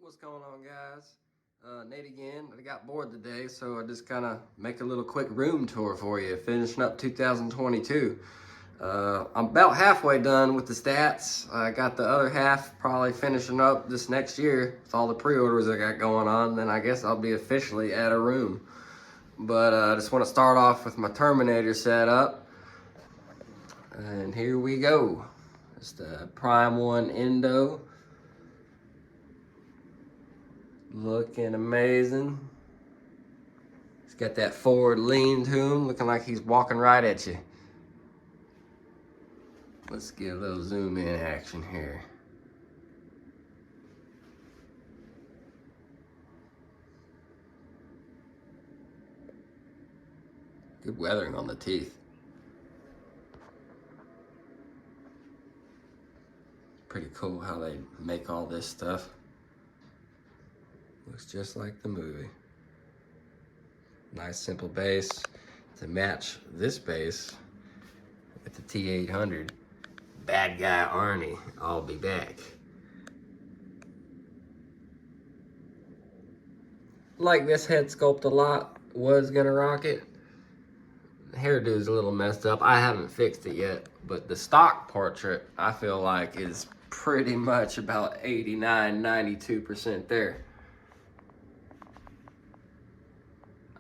What's going on, guys? Nate again. I got bored today, so I just kind of make a little quick room tour for you, finishing up 2022. I'm about halfway done with the stats. I got the other half probably finishing up this next year with all the pre-orders I got going on. Then I guess I'll be officially at a room. But I just want to start off with my Terminator setup. And here we go. It's the Prime 1 Endo. Looking amazing. He's got that forward lean to him, looking like he's walking right at you. Let's get a little zoom in action here. Good weathering on the teeth. Pretty cool how they make all this stuff. Looks just like the movie. Nice simple base to match this base with the T800. Bad guy Arnie, I'll be back. Like this head sculpt a lot, was gonna rock it. The hairdo's a little messed up. I haven't fixed it yet, but the stock portrait I feel like is pretty much about 89, 92% there.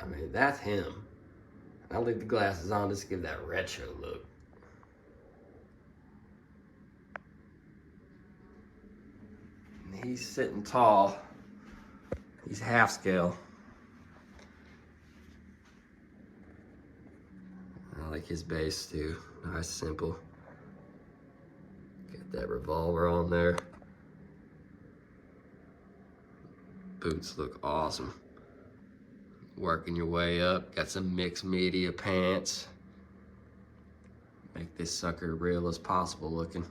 I mean, that's him. I'll leave the glasses on just to give that retro look. And he's sitting tall. He's half scale. I like his base too. Nice, simple. Got that revolver on there. Boots look awesome. Working your way up. Got some mixed media pants. Make this sucker real as possible looking.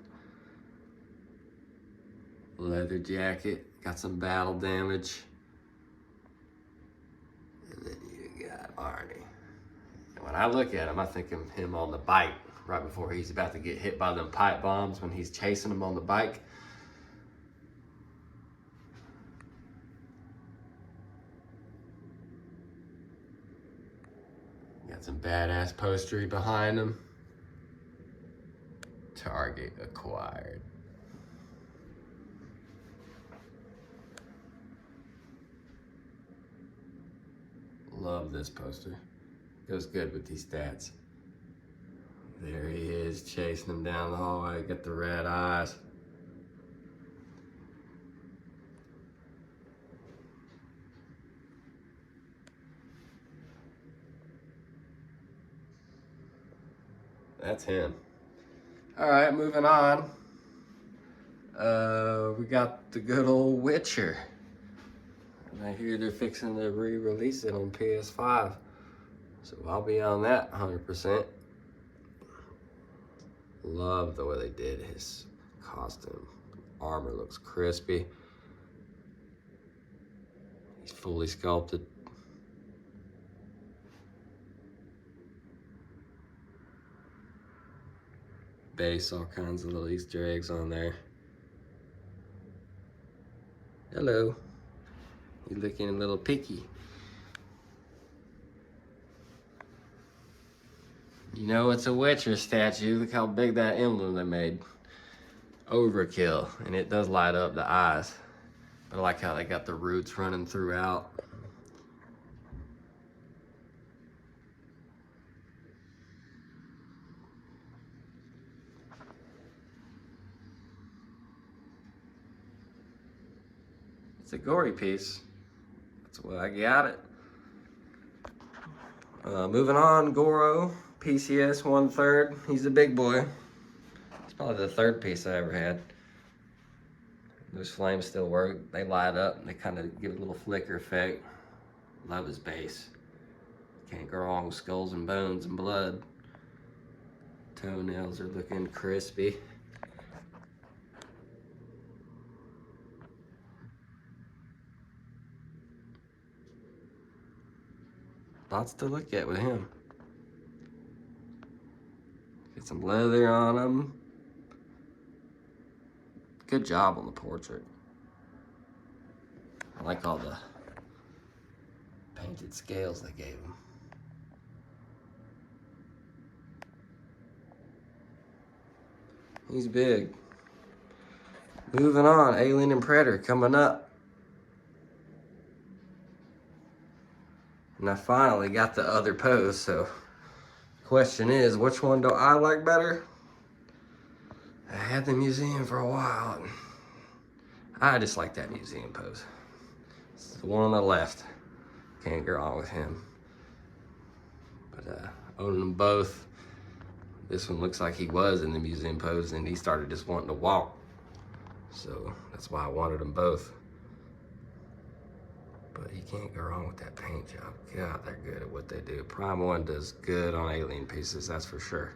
Leather jacket. Got some battle damage. And then you got Arnie. And when I look at him, I think of him on the bike right before he's about to get hit by them pipe bombs when he's chasing them on the bike. Got some badass postery behind him. Target acquired. Love this poster. Goes good with these stats. There he is, chasing him down the hallway. Got the red eyes. That's him. All right, moving on. We got the good old Witcher. And I hear they're fixing to re-release it on PS5. So I'll be on that 100%. Love the way they did his costume. Armor looks crispy. He's fully sculpted. Base, all kinds of little Easter eggs on there. Hello. You're looking a little picky. You know it's a Witcher statue. Look how big that emblem they made. Overkill, and it does light up the eyes. I like how they got the roots running throughout. It's a gory piece. That's why I got it. Moving on, Goro, PCS 1/3. He's a big boy. It's probably the third piece I ever had. Those flames still work. They light up and they kind of give a little flicker effect. Love his base. Can't go wrong with skulls and bones and blood. Toenails are looking crispy. Lots to look at with him. Get some leather on him. Good job on the portrait. I like all the painted scales they gave him. He's big. Moving on, Alien and Predator coming up. And I finally got the other pose, so question is, which one do I like better? I had the museum for a while. And I just like that museum pose. It's the one on the left. Can't go wrong with him. But owning them both, this one looks like he was in the museum pose and he started just wanting to walk. So that's why I wanted them both. But you can't go wrong with that paint job. God, they're good at what they do. Prime 1 does good on alien pieces, that's for sure.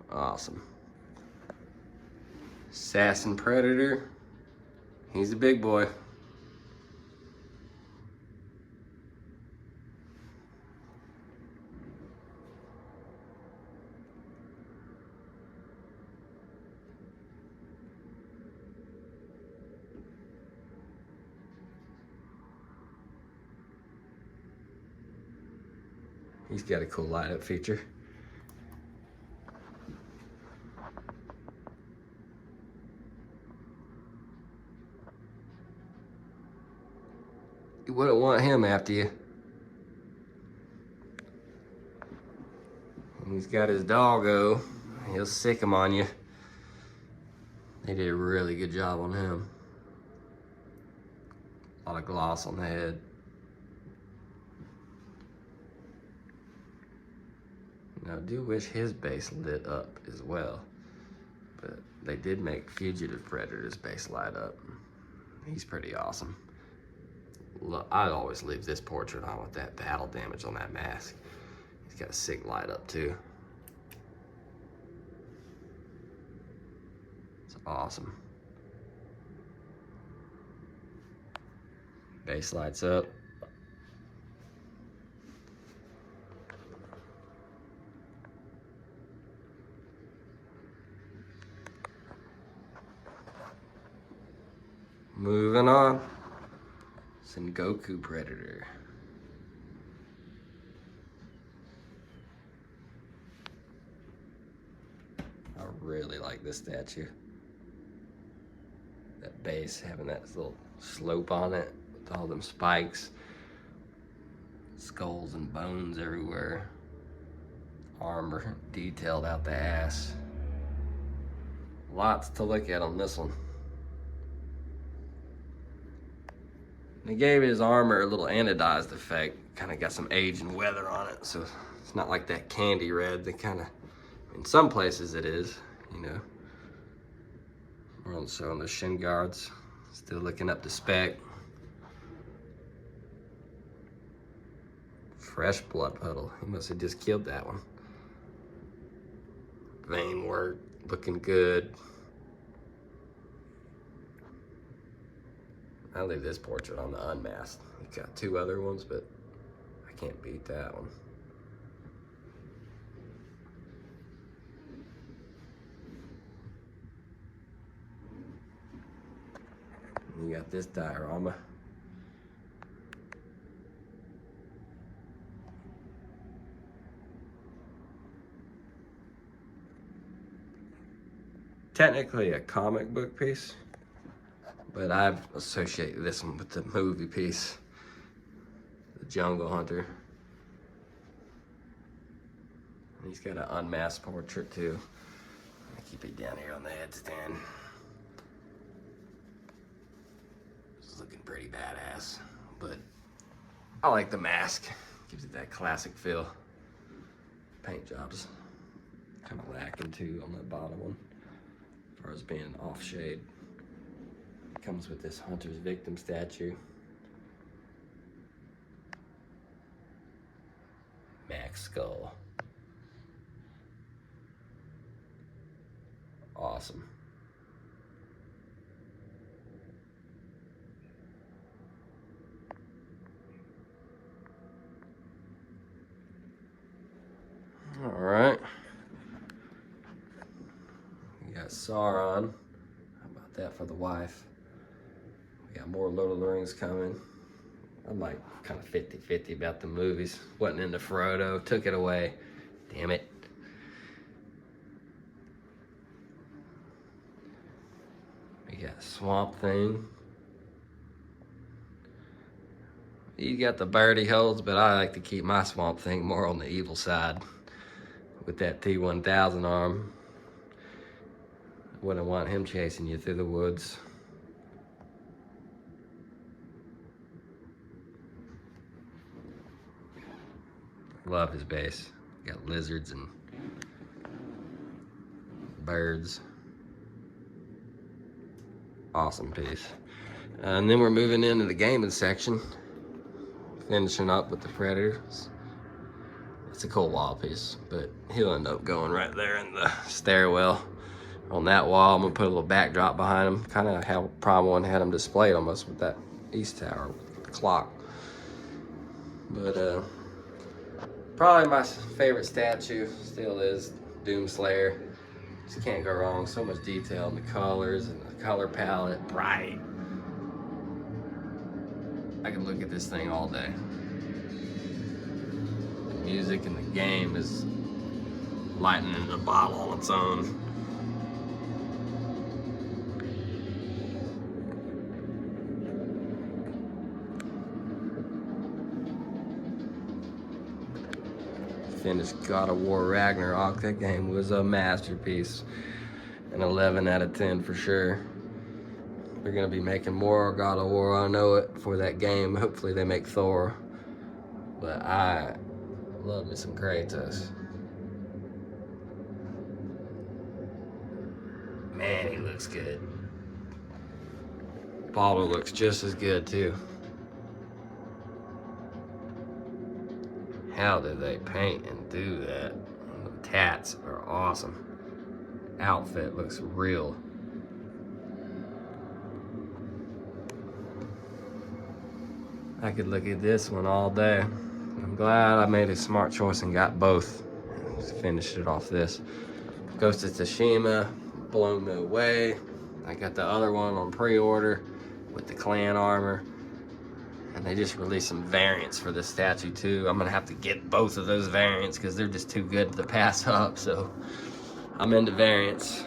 Awesome. Assassin Predator. He's a big boy. He's got a cool light up feature. You wouldn't want him after you. And he's got his doggo. He'll sick him on you. They did a really good job on him. A lot of gloss on the head. Now, I do wish his base lit up as well. But they did make Fugitive Predator's base light up. He's pretty awesome. Look, I'd always leave this portrait on with that battle damage on that mask. He's got a sick light up too. It's awesome. Base lights up. Moving on. Sengoku Predator. I really like this statue. That base having that little slope on it with all them spikes. Skulls and bones everywhere. Armor detailed out the ass. Lots to look at on this one. They gave his armor a little anodized effect. Kind of got some age and weather on it, so it's not like that candy red. They kind of, in some places it is, you know. We're also on the shin guards, still looking up to spec. Fresh blood puddle. He must have just killed that one. Vein work, looking good. I'll leave this portrait on the unmasked. We've got two other ones, but I can't beat that one. You got this diorama. Technically a comic book piece, but I've associated this one with the movie piece, The Jungle Hunter. And he's got an unmasked portrait too. I keep it down here on the headstand. It's looking pretty badass, but I like the mask. Gives it that classic feel. Paint jobs kind of lacking too on the bottom one, as far as being off shade. Comes with this hunter's victim statue. Max skull. Awesome. got Sauron. How about that for the wife? We got more Lord of the Rings coming. I'm like kind of 50-50 about the movies. Wasn't into Frodo, took it away. Damn it. We got Swamp Thing. You got the bird he holds, but I like to keep my Swamp Thing more on the evil side with that T-1000 arm. Wouldn't want him chasing you through the woods. Love his base. Got lizards and birds. Awesome piece. And then we're moving into the gaming section. Finishing up with the Predators. It's a cool wall piece, but he'll end up going right there in the stairwell. On that wall, I'm gonna put a little backdrop behind him. Kind of how Prime 1 had him displayed almost with that East Tower, with the clock. But probably my favorite statue still is Doomslayer. Just can't go wrong. So much detail in the colors and the color palette. Bright. I can look at this thing all day. The music in the game is lightning in a bottle on its own. Finished God of War Ragnarok. That game was a masterpiece. An 11 out of 10 for sure. They're gonna be making more God of War, I know it, for that game. Hopefully they make Thor. But I love me some Kratos. Man, he looks good. Baldur looks just as good too. How did they paint and do that? The tats are awesome. Outfit looks real. I could look at this one all day. I'm glad I made a smart choice and got both. Just finished it off this. Ghost of Tsushima, blown me away. I got the other one on pre-order with the clan armor. And they just released some variants for this statue too. I'm gonna have to get both of those variants because they're just too good to pass up. So I'm into variants.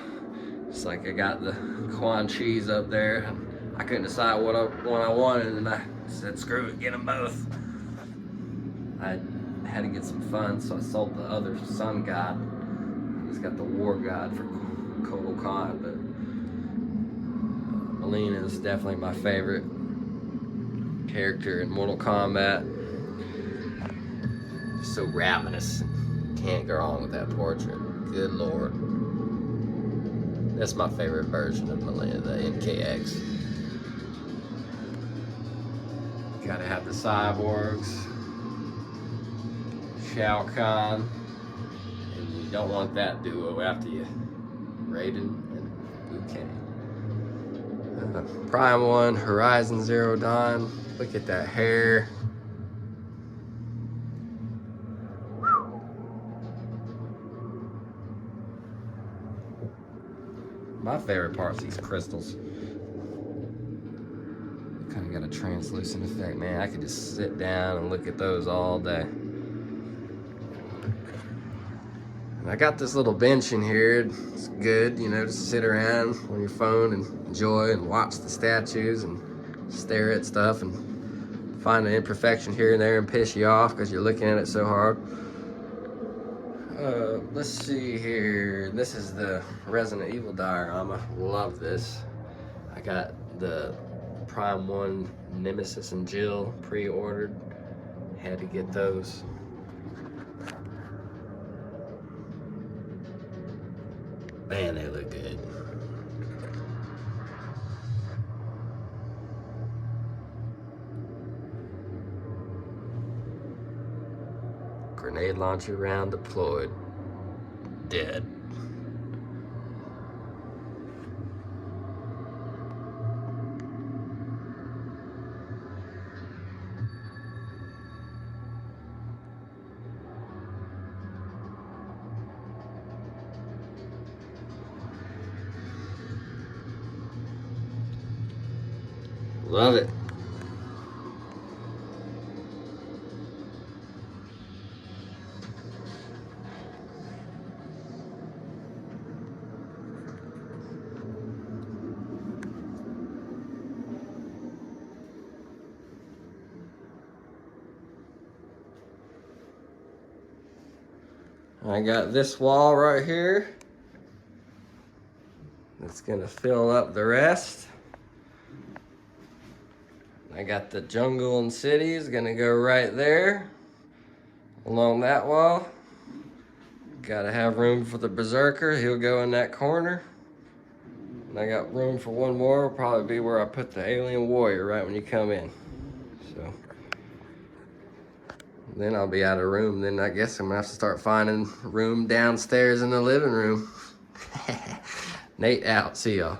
It's like I got the Quan Chi's up there. And I couldn't decide what one I wanted, and I said, screw it, get them both. I had to get some funds, so I sold the other Sun God. He's got the War God for Kotal Khan, but Mileena is definitely my favorite character in Mortal Kombat. Just so ravenous. Can't go wrong with that portrait. Good lord. That's my favorite version of Mileena, the MKX. Gotta have the cyborgs. Shao Kahn. And you don't want that duo after you. Raiden and Liu Kang. Prime 1, Horizon Zero Dawn. Look at that hair. My favorite part is these crystals. Kind of got a translucent effect, man. I could just sit down and look at those all day. And I got this little bench in here. It's good, you know, just sit around on your phone and enjoy and watch the statues and stare at stuff and find an imperfection here and there and piss you off because you're looking at it so hard. Let's see here. This is the Resident Evil diorama. Love this. I got the Prime 1 Nemesis and Jill pre-ordered. Had to get those. Man, they look good. Grenade launcher round deployed. Dead. Love it. I got this wall right here. It's gonna fill up the rest. I got the jungle and cities gonna go right there along that wall. Gotta have room for the berserker. He'll go in that corner. And I got room for one more. Will probably be where I put the alien warrior right when you come in. So then I'll be out of room. Then I guess I'm gonna have to start finding room downstairs in the living room. Nate out. See y'all.